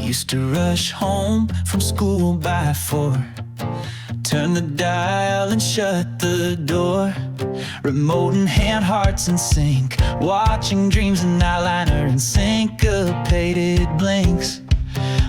Used to rush home from school by 4, turn the dial and shut the door. Remote in hand, hearts in sync, watching dreams in eyeliner and syncopated blinks.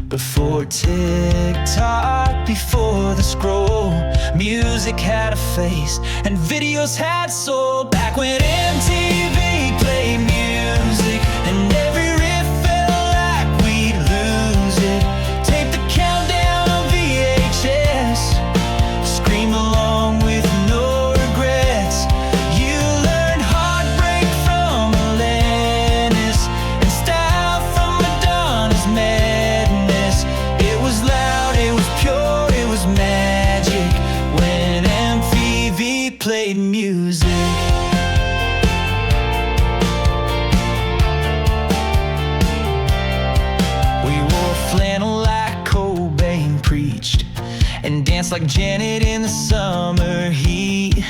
Before TikTok, before the scroll, music had a face and videos had soul. Back when MTV played music and every riff felt like we'd lose it. Tape the countdown on VHS, scream along with no regrets. You learned heartbreak from Alanis and style from Madonna's madness. It was loud, it was pure, it was magic when MTV played music. And danced like Janet in the summer heat.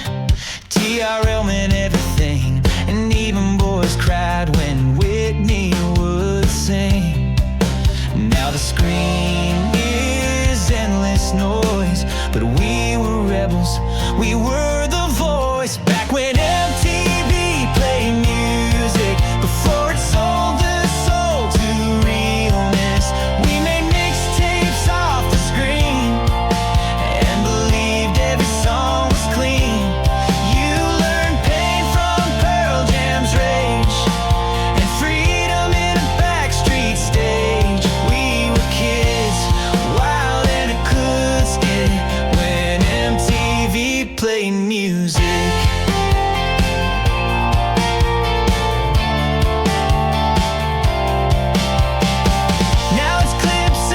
TRL meant everything, and even boys cried when Whitney would sing. Now the screen is endless noise, but we were rebels, we were the voice. Back when MTV played music, before it sold the soul to realness. We made mixtapes off the screen, playing music. Now it's clips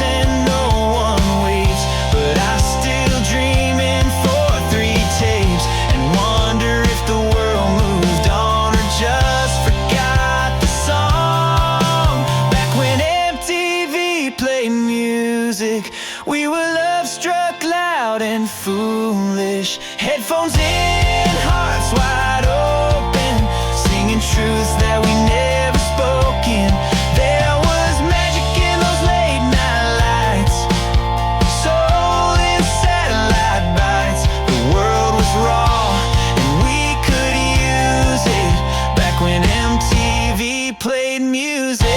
and no one waits, but I still dream in 4/3 tapes and wonder if the world moved on or just forgot the song. Back when MTV played music, we were love struck, loud and foolish. Headphones in, hearts wide open, singing truths that we never spoken. There was magic in those late night lights, soul in satellite bites. The world was raw and we could use it back when MTV played music.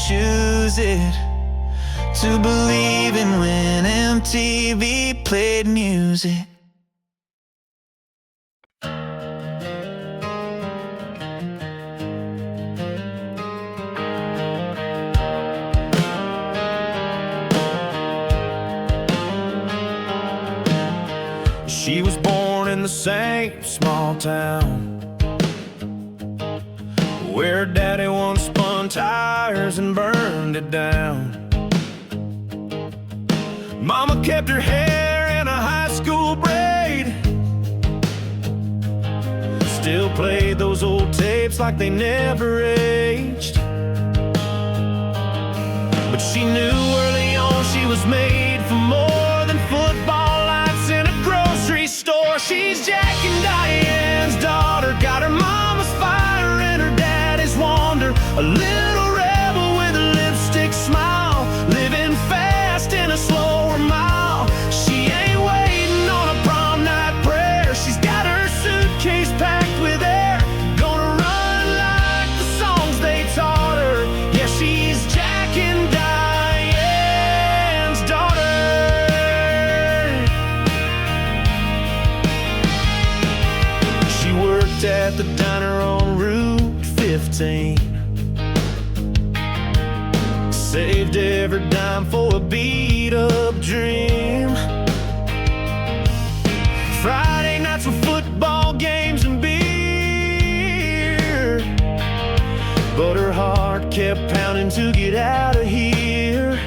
Choose it to believe in when MTV played music. She was born in the same small town where daddy once spun tires and burned it down. Mama kept her hair in a high school braid, still played those old tapes like they never aged. But she knew early on she was made for more than football lights in a grocery store. She's Jack and Diane's daughter, got her mama's fire and her daddy's wonder. A little rebel with a lipstick smile, living fast in a slower mile. She ain't waiting on a prom night prayer, she's got her suitcase packed with air, gonna run like the songs they taught her. Yeah, she's Jack and Diane's daughter. She worked at the diner on Route 15, saved every dime for a beat-up dream. Friday nights were football games and beer, but her heart kept pounding to get out of here.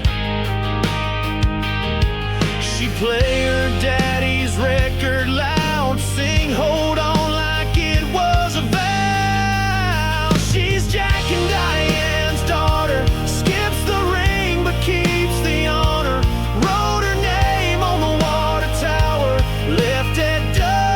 She played her daddy's record loud, sing "Hold On" like it was a vow. She's Jack and Diane's daughter, skips the ring but keeps the honor. Wrote her name on the water tower, left at dusk.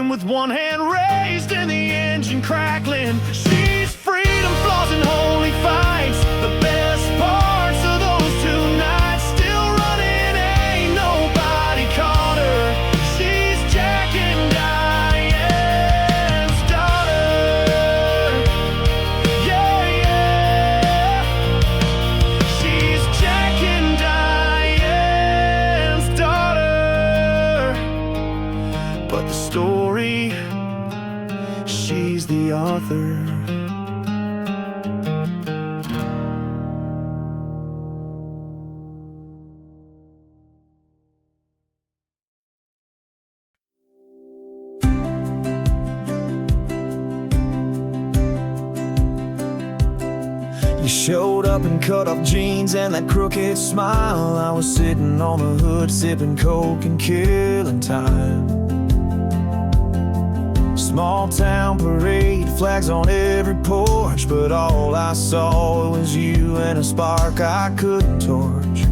volume with one hand raised and the engine crackling. She's freedom flaws and holy fights. The best parts of those 2 nights. Still running, ain't nobody caught her. She's Jack and Diane's daughter. Yeah, yeah. She's Jack and Diane's daughter. But the story, she's the author. You showed up in cut-off jeans and that crooked smile. I was sitting on the hood, sipping coke and killing time. Small town parade, flags on every porch, but all I saw was you and a spark I couldn't torch.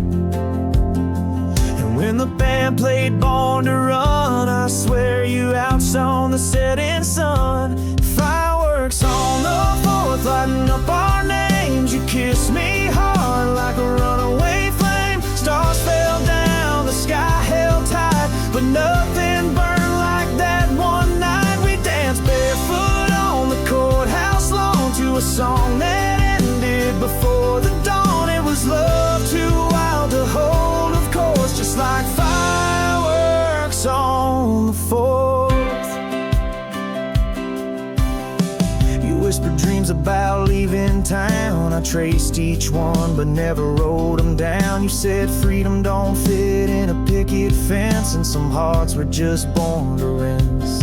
And when the band played Born to Run, I swear you outshone the setting sun. Fireworks on the 4th, lighting up our names. You kissed me hard like a runaway flame. Stars fell down, the sky held tight, but nothing burned like that one night. Barefoot on the courthouse lawn to a song that ended before the dawn. It was love too wild to hold, of course, just like fireworks on the 4th. You whispered dreams about leaving town. I traced each one but never wrote them down. You said freedom don't fit in a picket fence, and some hearts were just born to rinse.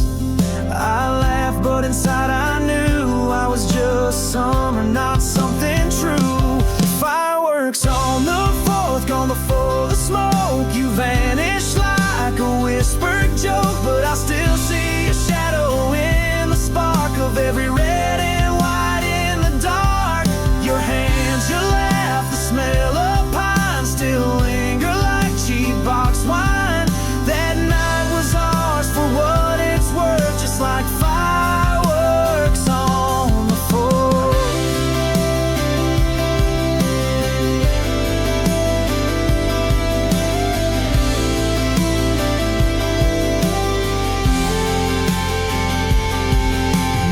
I laughed, but inside I knew I was just summer, not something true. Fireworks on the 4th, gone before the smoke. You vanished like a whispered joke, but I still see a shadow in the spark of every red and white in the dark. Your hands, your laugh, the smell of pine still linger like cheap box wine. That night was ours for what it's worth, just like fireworks on the 4th.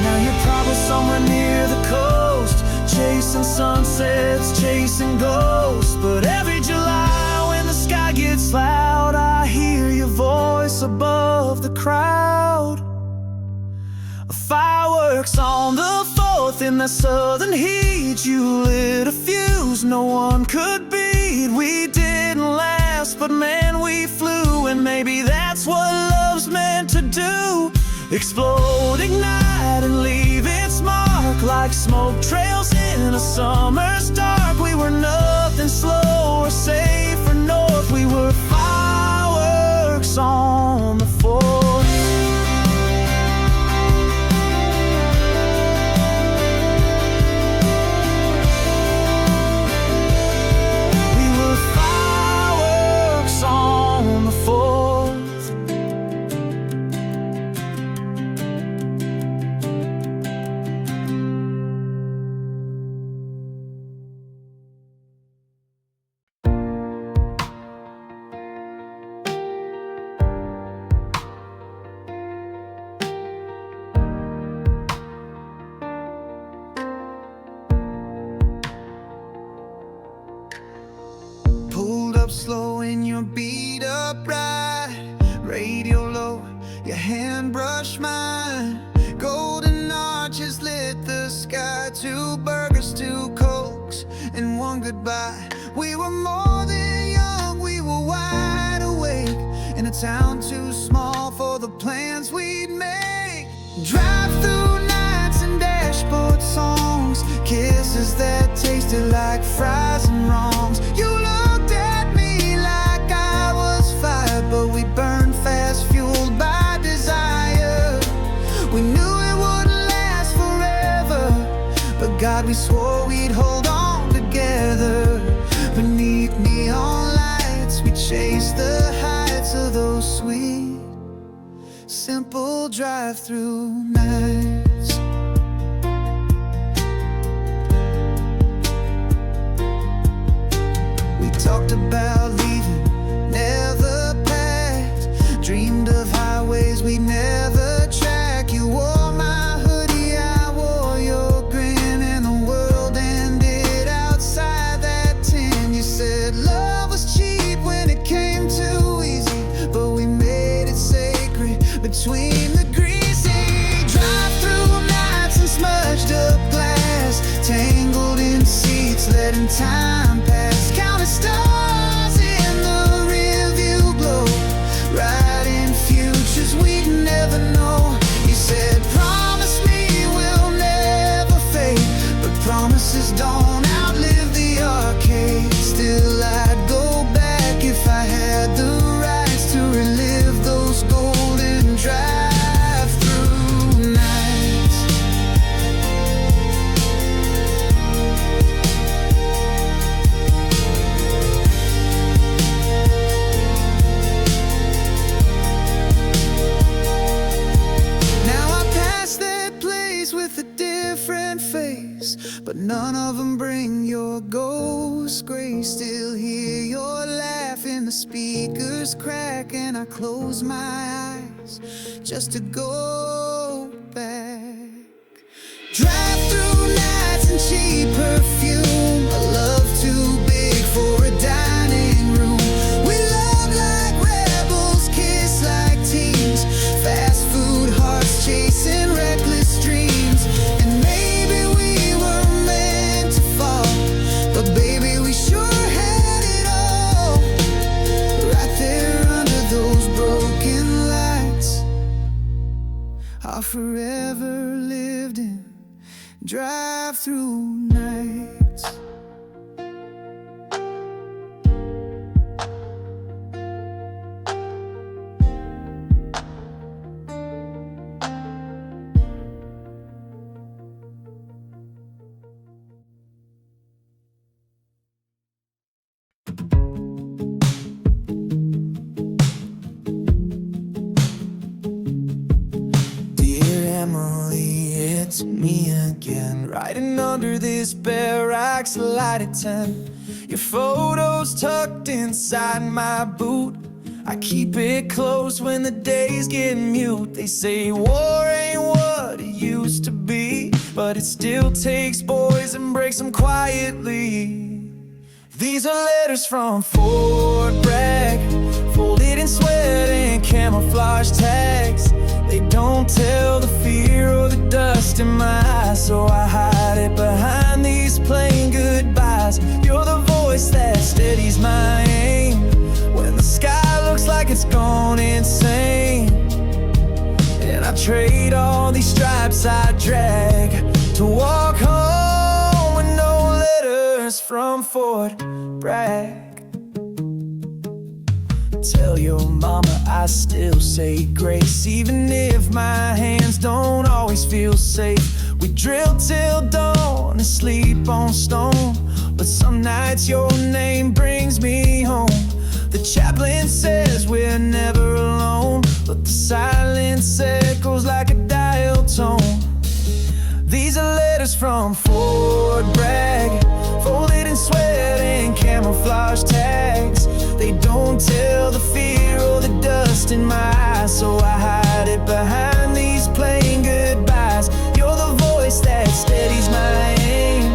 Now you're probably somewhere near the coast, chasing sunsets, chasing ghosts. But every July when the sky gets loud, I hear your voice above the crowd. Fireworks on the 4th, in the southern heat. You lit a fuse no one could beat. We didn't last, but man, we flew. And maybe that's what love's meant to do. Explode, ignite, and leave its mark like smoke trails in a summer's dark. We were nothing slow or safe or north. We were fireworks on the 4th. Slow in your beat up ride, radio low, your hand brushed mine. Golden arches lit the sky, 2 burgers, 2 cokes, and 1 goodbye. We were more than young, we were wide awake, in a town too small for the plans we'd make. Drive through nights and dashboard songs, kisses that tasted like fries and wrongs. You looked at me like I was fired, but we burned fast, fueled by desire. We knew it wouldn't last forever, but God, we swore we'd hold on together. Beneath neon lights, we chased the heights of those sweet simple drive-through nights. We talked about leaving, never packed. Dreamed of highways we never track. You wore my hoodie, I wore your grin, and the world ended outside that tin. You said love was cheap when it came too easy, but we made it sacred between the greasy drive-through nights and smudged up glass, tangled in seats, letting time pass, counting stars in the rearview glow, writing futures we'd never know. You said promise me we'll never fade, but promises don't outlive the arcade. Still I'd go back if I had the rights to relive those golden drive-through nights. Now I pass that place with a different face, but none of them bring your ghost grace. Still hear your laugh in the speakers crack, and I close my eyes just to go back. Drive-through nights and cheap perfume, a love too big for a dining room. We love like rebels, kiss like teens, fast food hearts chasing reckless dreams. And maybe we were meant to fall, but baby we sure had it all, right there under those broken lights. Our forever lived in drive-through nights. Dear Emily, it's me again, riding under this barracks light at 10. Your photo's tucked inside my boot. I keep it close when the days get mute. They say war ain't what it used to be, but it still takes boys and breaks them quietly. These are letters from Fort Bragg, folded in sweat and camouflage tags. They don't tell the fear or the dust in my eyes, so I hide it behind these plain goodbyes. You're the voice that steadies my aim when the sky looks like it's gone insane. And I trade all these stripes I drag to walk home with no letters from Fort Bragg. Tell your mama I still say grace, even if my hands don't always feel safe. We drill till dawn and sleep on stone, but some nights your name brings me home. The chaplain says we're never alone, but the silence echoes like a dial tone. These are letters from Fort Bragg, folded in sweat and camouflage tags. They don't tell the fear or the dust in my eyes, so I hide it behind these plain goodbyes. You're the voice that steadies my aim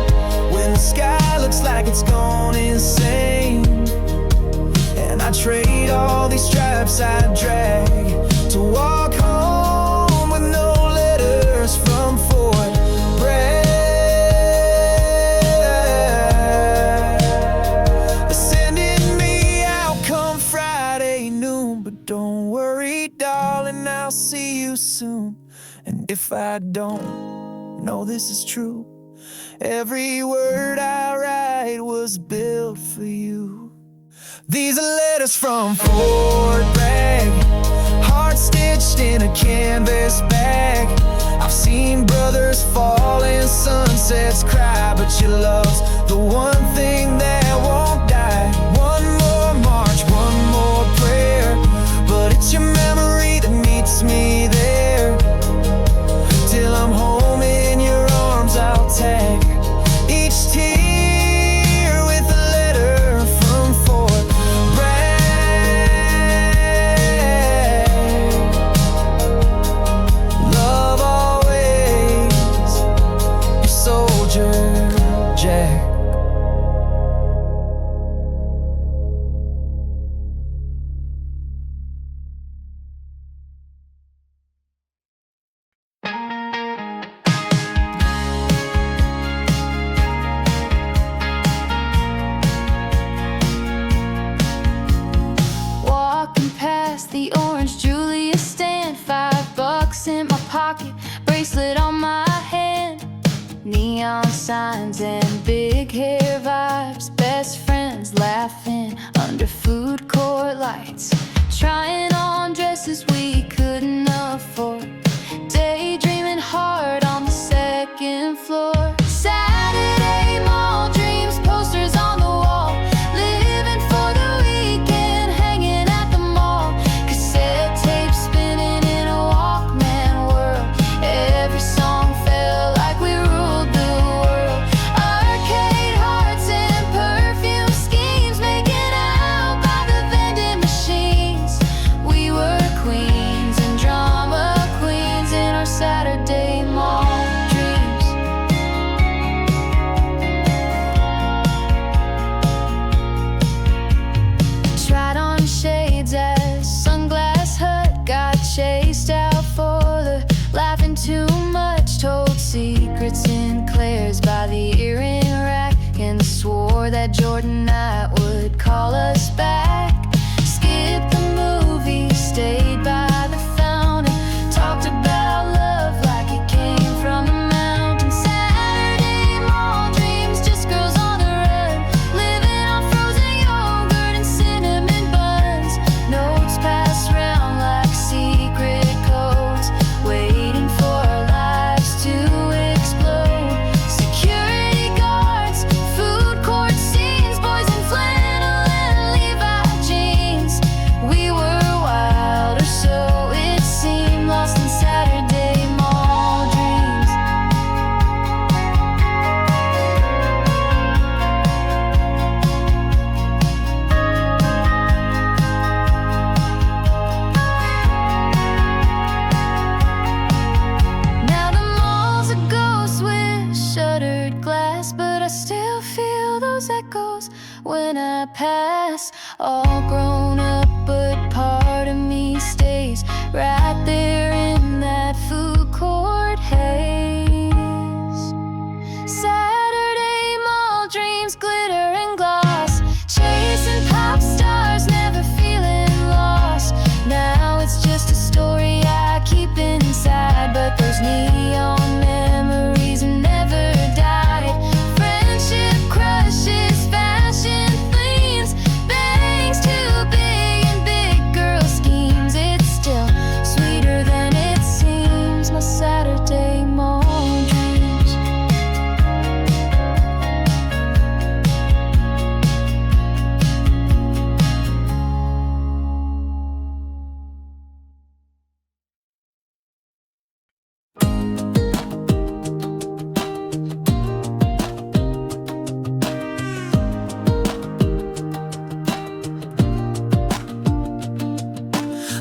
when the sky looks like it's gone insane. And I trade all these stripes I drag to walk home with no letters from Fort Bragg. They're sending me out come Friday noon, but don't worry, darling, I'll see you soon. And if I don't know this is true, every word I write was built for you. These are letters from Fort Bragg, heart stitched in a canvas bag. I've seen brothers fall and sunsets cry, but your love's the one thing that won't die. One more march, one more prayer, but it's your memory that meets me signs and big hair vibes. Best friends laughing under food court lights, trying on dresses we couldn't afford, daydreaming hard on the second floor. Saturday mall dreams, posters on the wall, living for the weekend, hanging at the mall. Cassette tape spinning in a Walkman world. Every song felt like we ruled the world. Arcade hearts and perfume schemes, making out by the vending machines. We were queens and drama queens in our Saturday mall dreams. Tried on shades as Sunglass Hut, got chased out for the laughing too much, told secrets in Claire's by the earring rack, and swore that Jordan Knight would call us back. Skipped the movie, stayed by the fountain, talked about love like it came from the mountain. Saturday mall dreams, just girls on the run, living on frozen yogurt and cinnamon buns. Notes passed round like secret codes, waiting for our lives to explode. Security guards, food court scenes, boys in flannel and Levi jeans. We were wild, or so it seemed, lost in Saturday mall dreams. Now the mall's a ghost with shuttered glass, but I still feel those echoes when I pass. All grown up, but part of me stays right there in that food court haze. Saturday mall dreams, glitter and gloss, chasing pop stars, never feeling lost. Now it's just a story I keep inside, but those neon memories never died. Friendship crushes, fashion themes, bangs too big and big girl schemes. It's still sweeter than it seems, my Saturday mall dreams.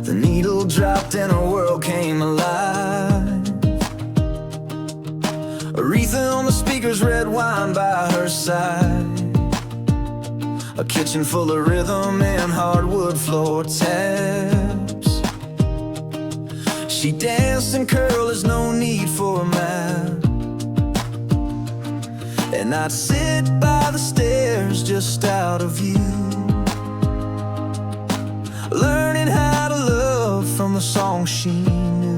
The needle dropped and her world came alive. Aretha on the speakers, red wine by her side. A kitchen full of rhythm and hardwood floor taps. She danced and curled, there's no need for a map. And I'd sit by the stairs just out of view, learning how to love from the songs she knew.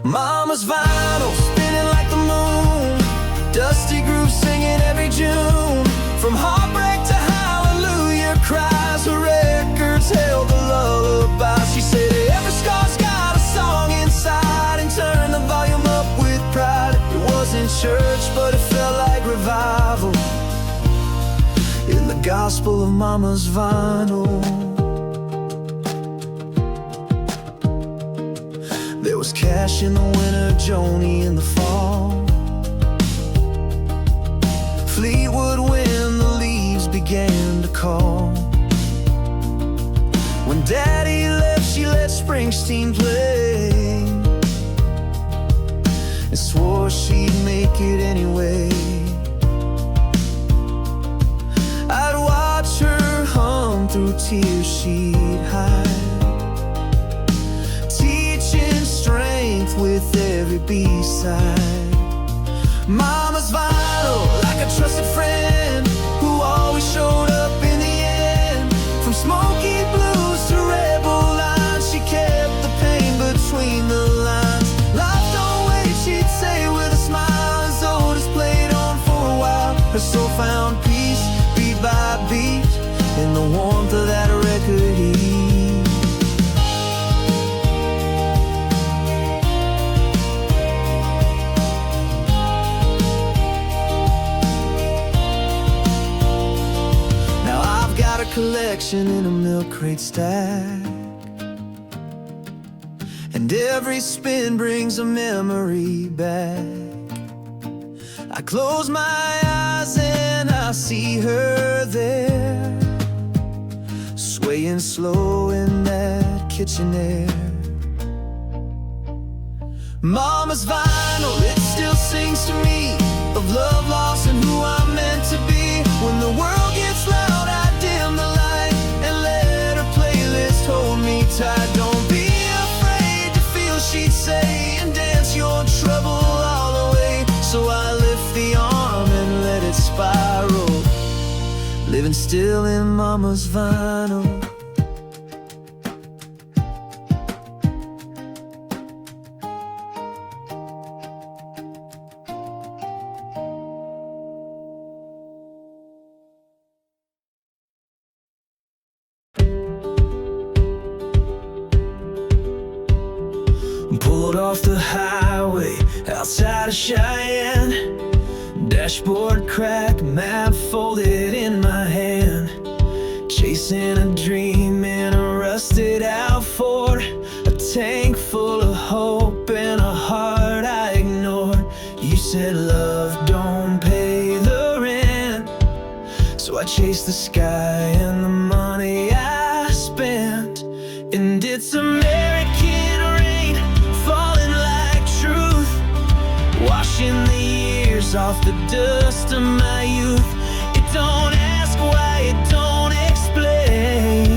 Mama's vinyl spinning like the moon, dusty grooves singing every June. From heartbreak to hallelujah cries, her records held the lullaby. She said every scar's got a song inside, and turned the volume up with pride. It wasn't church, but it felt like revival in the gospel of Mama's vinyl. There was cash in the winter, Joni in the fall, Fleetwood when the leaves began to call. When Daddy left, she let Springsteen play, and swore she'd make it anyway. I'd watch her hum through tears she'd hide, teaching strength with every B-side. Mama's vinyl, like a trusted friend who always showed up in the end. From smoky blues to rebel lines, she kept the pain between the lines. Life don't wait, she'd say with a smile, as old as play crate stack, and every spin brings a memory back. I close my eyes and I see her there, swaying slow in that kitchen air. Mama's vinyl, it still sings to me of love lost and who I'm meant to be. When the world gets loud, I dim the light and let her playlist hold me tight. Don't be afraid to feel, she'd say, and dance your trouble all away. So I lift the arm and let it spiral, living still in Mama's vinyl. Pulled off the highway outside of Cheyenne, dashboard cracked, map folded in my hand, chasing a dream in a rusted out Ford, a tank full of hope and a heart I ignored. You said love don't pay the rent, so I chased the sky and the money I spent. And it's American rain falling like truth, washing the years off the dust of my youth. It don't ask why, it don't explain,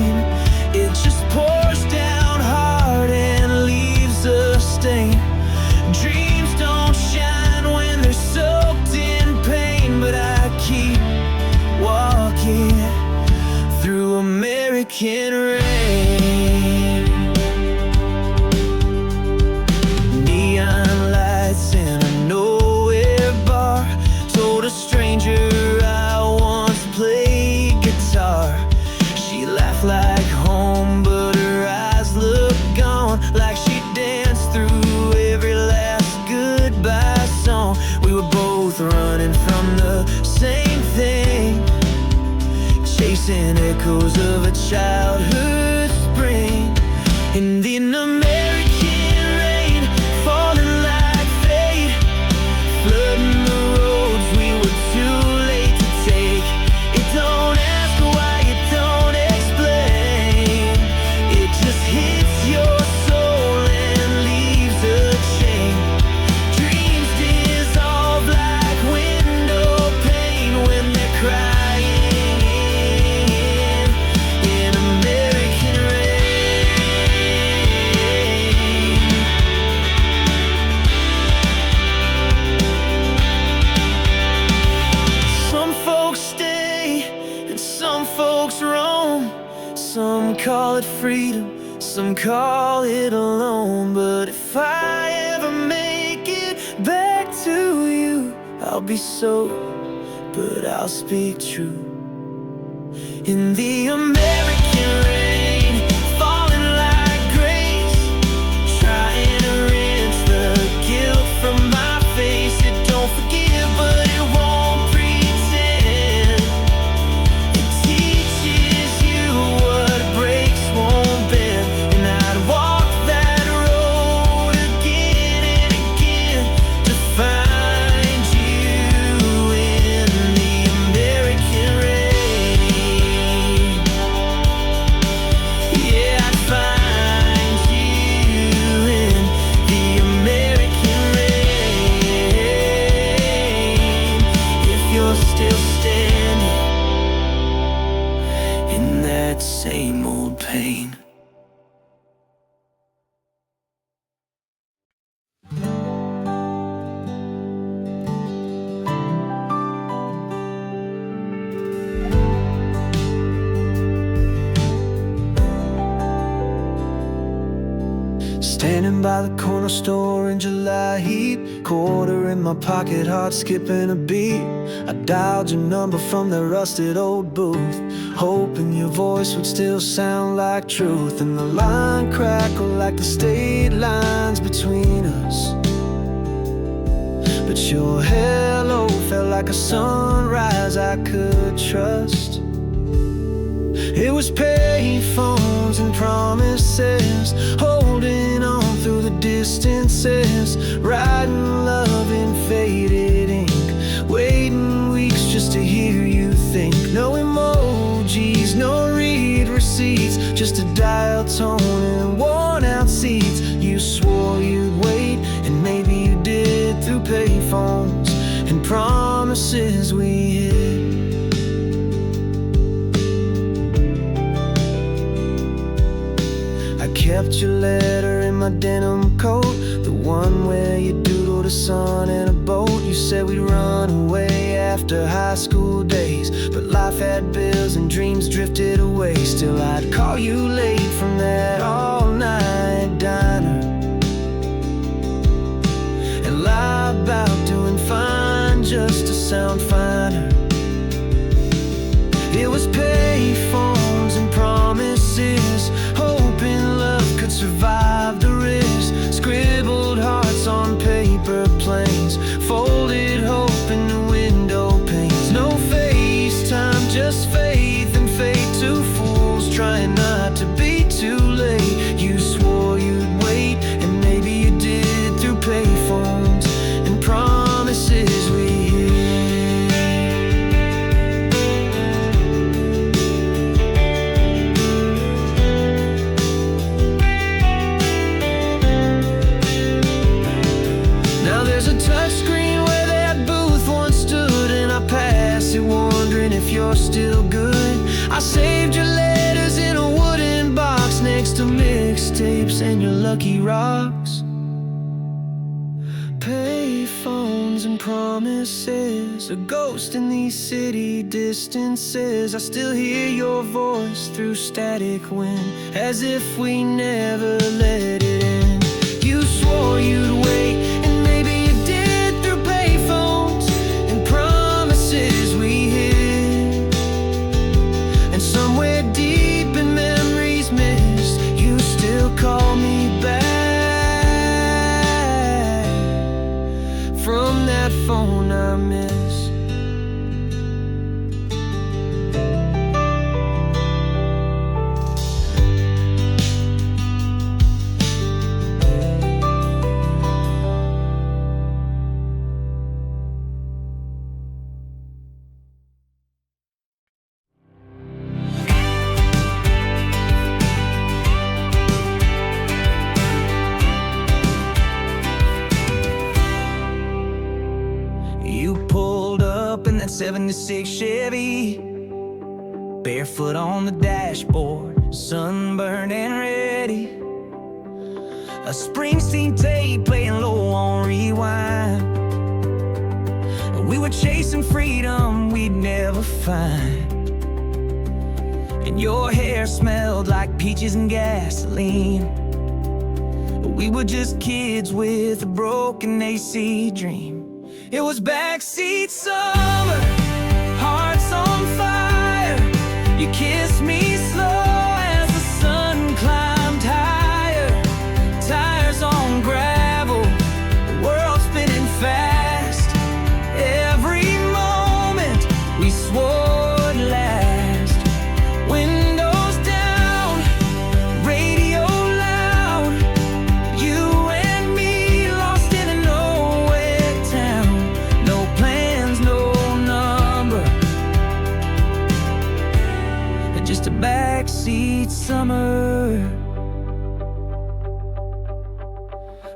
it just pours down hard and leaves a stain. Dreams don't shine when they're soaked in pain, but I keep walking through American rain. Neon lights in a nowhere bar told a stranger I once played guitar. She laughed like home, but her eyes looked gone, like she danced through every last goodbye song. We were both running from the same thing, chasing echoes of a childhood spring. And in American rain, falling like fate, flooding the roads we were too late to take. It don't ask why, it don't explain, it just hits your soul and leaves a chain. Dreams dissolve like window pane when they're crying in American rain. Some folks stay and some folks roam, some call it freedom, some call it alone. But if I ever make it back to you, I'll be so, but I'll speak true. In the American rain, falling like grace, trying to rinse the guilt from my face. It don't forgive, but it won't pretend. It teaches you what breaks won't bend. And I'd walk that road again and again to find you in the American rain. Yeah, I'd find you in the American rain. If you're still standing in that same old pain. Standing by the corner store in July heat, quarter in my pocket, heart skipping a beat. I dialed your number from the rusted old booth, hoping your voice would still sound like truth. And the line crackled like the state lines between us, but your hello felt like a sunrise I could trust. It was payphones and promises, holding on through the distances, writing love in faded ink, waiting weeks just to hear you think. No emojis, no read receipts, just a dial tone and worn out seats. You swore you'd wait, and maybe you did, through payphones and promises we hid. I kept your letter in my denim coat, the one where you doodled a sun in a boat. You said we'd run away after high school days, but life had bills and dreams drifted away. Still I'd call you late from that all-night diner and lie about doing fine just to sound finer. It was payphones and promises, hoping love could survive the risk. Scribbled hearts on paper planes, folded hope in the window panes. No FaceTime, just faith and fate. Two fools trying not to be too late. You swore you'd wait, and maybe you did, through payphones and promises we hid. There's a touchscreen where that booth once stood, and I pass it wondering if you're still good. I saved your letters in a wooden box next to mixtapes and your lucky rocks. Payphones and promises, a ghost in these city distances. I still hear your voice through static wind, as if we never let it in. You swore you'd wait, and maybe you did, through payphones and promises we hid. And somewhere deep in memories missed, you still call me back from that phone I miss. You pulled up in that 76 Chevy, barefoot on the dashboard, sunburned and ready. A Springsteen tape playing low on rewind. We were chasing freedom we'd never find. And your hair smelled like peaches and gasoline. We were just kids with a broken AC dream. It was backseat summer, hearts on fire. You kissed me slow as the sun climbed higher. Tires on gravel, the world spinning fast. Every moment we swore would last. Windows down, radio loud. You and me lost in a nowhere town. No plans, no number, just a backseat summer.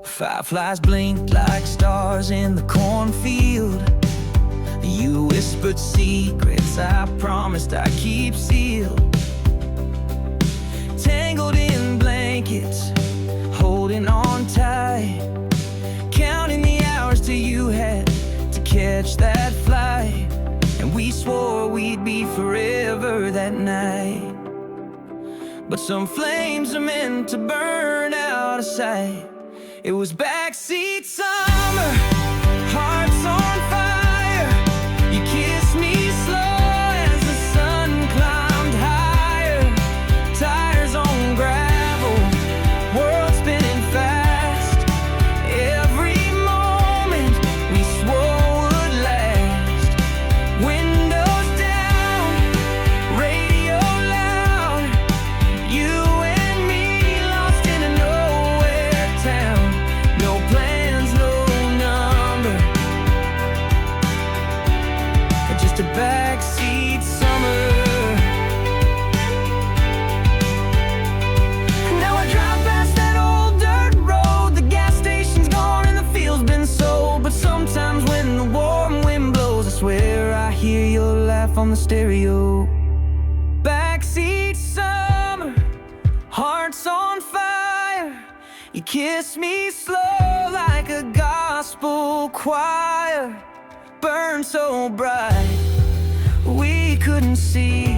Fireflies blinked like stars in the cornfield. You whispered secrets I promised I'd keep sealed. Tangled in blankets, holding on tight, counting the hours till you had to catch that flight. And we swore we'd be forever that night, but some flames are meant to burn out of sight. It was backseat summer, hearts on fire. You kissed me slow as the sun climbed higher. Tires on gravel, world spinning fast. Every moment we swore would last. Windows down, radio loud. on the stereo. Backseat summer, hearts on fire. You kiss me slow like a gospel choir. Burn so bright we couldn't see.